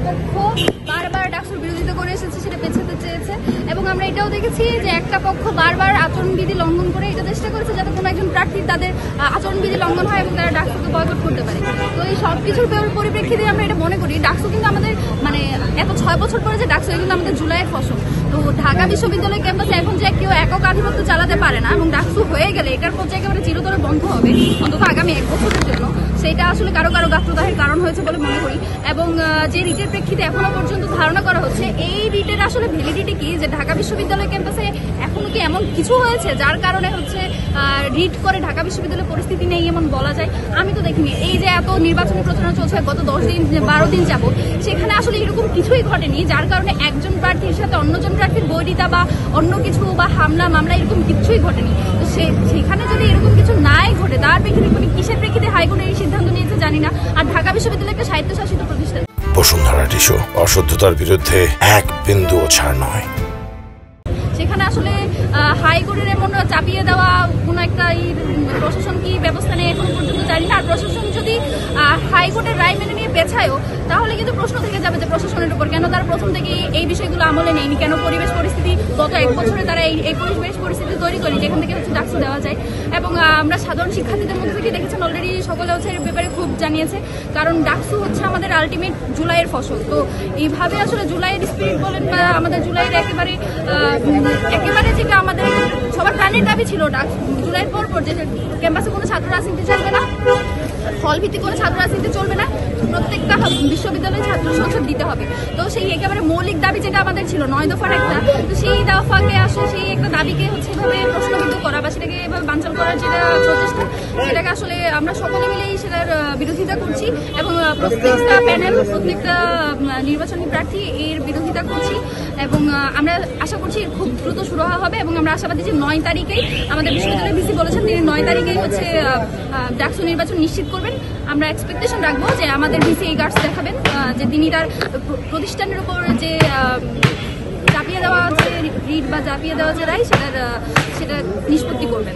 পক্ষ বারবার ডাকসুর বিরোধিতা করে এসেছে, সেটা পেছাতে চেয়েছে। এবং আমরা এটাও দেখেছি যে একটা পক্ষ বারবার আচরণবিধি লঙ্ঘন করে এটা চেষ্টা করেছে যাতে কোনো একজন প্রার্থী তাদের আচরণবিধি লঙ্ঘন হয় এবং তারা ডাকসুকে বয়কট করতে পারে। তো এই সব কিছুর পরিপ্রেক্ষিতে আমরা এটা মনে করি ডাকসু কিন্তু আমাদের মানে এত 6 বছর পরে যে ডাকসু কিন্তু আমাদের জুলাইয়ের ফসল। তো ঢাকা বিশ্ববিদ্যালয় ক্যাম্পাসে এখন যে কেউ একক আধিপত্য চালাতে পারে না এবং ডাকসু হয়ে গেলে এটার পর্যায়ে একেবারে চিরতরে বন্ধ হবে অন্তত আগামী 1 বছরের জন্য, সেটা আসলে কারো গাত্রদাহের কারণ হয়েছে বলে মনে করি। এবং যে রিটের প্রেক্ষিতে এখনো পর্যন্ত ধারণা করা হচ্ছে এই রিটের আসলে ভ্যালিডিটি কি, যে ঢাকা বিশ্ববিদ্যালয় ক্যাম্পাসে এখনো কি এমন কিছু হয়েছে যার কারণে হচ্ছে রিট করে ঢাকা বিশ্ববিদ্যালয়ের পরিস্থিতি নেই এমন বলা যায়। আমি তো দেখিনি। এই যে এত নির্বাচনী প্রচারণা চলছে গত 10 দিন 12 দিন যাবত, সেখানে আসলে এরকম কিছুই ঘটেনি যার কারণে একজন প্রার্থীর সাথে অন্যজন প্রার্থীর বৈরিতা বা অন্য কিছু বা হামলা মামলা এরকম কিছুই ঘটেনি। তো সেখানে যদি এরকম কিছু নাই ঘটে তার প্রেক্ষিতে কিসের প্রেক্ষিতে হাইকোর্ট এই সিদ্ধান্ত নিয়েছে জানি না। আর ঢাকা বিশ্ববিদ্যালয় একটা স্বায়ত্তশাসিত প্রতিষ্ঠান। বসুন্ধরা টিস্যু অসত্যতার বিরুদ্ধে এক বিন্দুও ছাড় নয়। সেখানে আসলে হাইকোর্টের এমন চাপিয়ে দেওয়া কোনো একটা প্রশাসন কি ব্যবস্থা নেই এখন পর্যন্ত জানি না। আর প্রশাসন যদি হাইকোর্টের রায় মেনে নিয়ে পেছায়ও তাহলে কিন্তু প্রশ্ন থেকে যাবে যে প্রশাসনের উপর কেন তারা প্রথম থেকে এই বিষয়গুলো আমলে নেয়নি, কেন পরিবেশ পরিস্থিতি গত 1 বছরে তারা এই পরিবেশ পরিস্থিতি তৈরি করেনি যেখান থেকে হচ্ছে ডাকসু দেওয়া যায়। এবং আমরা সাধারণ শিক্ষার্থীদের মধ্যে থেকে দেখেছেন অলরেডি সকলে হচ্ছে এর ব্যাপারে খুব জানিয়েছে, কারণ ডাকসু হচ্ছে আমাদের আলটিমেট জুলাইয়ের ফসল। তো এইভাবে আসলে জুলাইয়ের স্পিরিট বলেন বা আমাদের জুলাইয়ের একেবারে যেটা আমাদের সবার প্রাণের দাবি ছিল জুলাইয়ের পর যে ক্যাম্পাসে কোনো ছাত্র রাজনীতি চলবে না, হল ভিত্তিক কোনো ছাত্র রাজনীতি চলবে না, প্রত্যেকটা বিশ্ববিদ্যালয়ে ছাত্র সংসদ দিতে হবে। তো সেই একেবারে মৌলিক দাবি যেটা আমাদের ছিল 9 দফার একটা, তো সেই দফাকে আসলে সেই একটা দাবিকে হচ্ছে এভাবে প্রশ্নবিদ্ধ করা বা সেটাকে এভাবে বানচাল করার যেটা প্রচেষ্টা, সেটাকে আসলে আমরা সকলে মিলেই সেটার বিরোধিতা করছি এবং প্রত্যেকটা প্যানেল প্রত্যেকটা নির্বাচনী প্রার্থী এর বিরোধিতা করছি। এবং আমরা আশা করছি খুব দ্রুত শুরু হবে এবং আমরা আশাবাদী যে 9 তারিখেই আমাদের বিশ্ববিদ্যালয়ের ভিসি বলেছেন তিনি 9 তারিখেই হচ্ছে ডাকসু নির্বাচন নিশ্চিত করবেন। আমরা এক্সপেকটেশন রাখবো যে আমাদের ভিসি এই গার্ডস দেখাবেন যে তিনি তার প্রতিষ্ঠানের উপর যে চাপিয়ে দেওয়া আছে রিট বা চাপিয়ে দেওয়া যে রায় সেটা নিষ্পত্তি করবেন।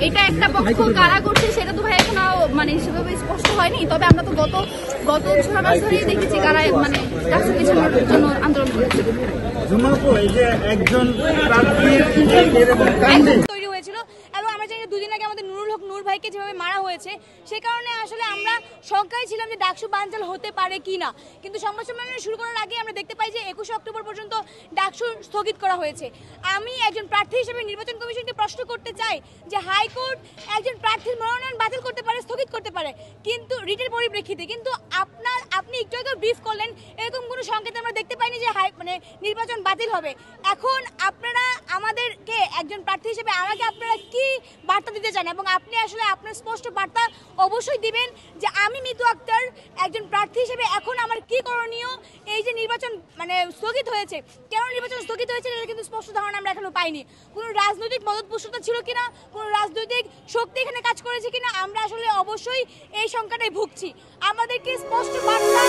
এটা একটা পক্ষ কারা করছে সেটা তো ভাই এখন মানে সেভাবে স্পষ্ট হয়নি, তবে আমরা তো গত 6 মাস ধরেই দেখেছি কারা মানে ডাকসু পিছানোর জন্য আন্দোলন করেছে। তৈরি হয়েছিল এবং আমরা জানি 2 দিন আগে আমাদের নুরুল হক নূর ভাইকে যেভাবে মারা হয়েছে সেই কারণে আসলে আমরা শঙ্কায় ছিলাম যে ডাকসু বানচাল হতে পারে কিনা। কিন্তু সংবাদ সম্মেলন শুরু করার আগে আমরা দেখতে পাই যে 21 অক্টোবর পর্যন্ত ডাকসু স্থগিত করা হয়েছে। আমি একজন প্রার্থী হিসেবে নির্বাচন কমিশনকে প্রশ্ন করতে চাই যে হাইকোর্ট একজন প্রার্থীর মনোনয়ন বাতিল করতে পারে, স্থগিত করতে পারে, কিন্তু রিটের পরিপ্রেক্ষিতে, কিন্তু আপনি একটু আগে ব্রিফ করলেন এরকম কোনো সংকেত আমরা দেখতে পাইনি যে মানে নির্বাচন বাতিল হবে। এখন আপনারা আমাদেরকে একজন প্রার্থী হিসেবে আমাকে আপনারা কি বার্তা দিতে চান এবং আপনি আসলে আপনার স্পষ্ট বার্তা অবশ্যই দিবেন যে আমি মিতু আক্তার একজন প্রার্থী হিসেবে এখন আমার কি করণীয়। এই যে নির্বাচন মানে স্থগিত হয়েছে, কেন নির্বাচন স্থগিত হয়েছে এটা কিন্তু স্পষ্ট ধারণা আমরা এখনো পাইনি। কোনো রাজনৈতিক মদতপুষ্টতা ছিল কিনা, কোনো রাজনৈতিক শক্তি এখানে কাজ করেছে কিনা, আমরা আসলে অবশ্যই এই সংখ্যাটাই ভুগছি। আমাদেরকে স্পষ্ট বার্তা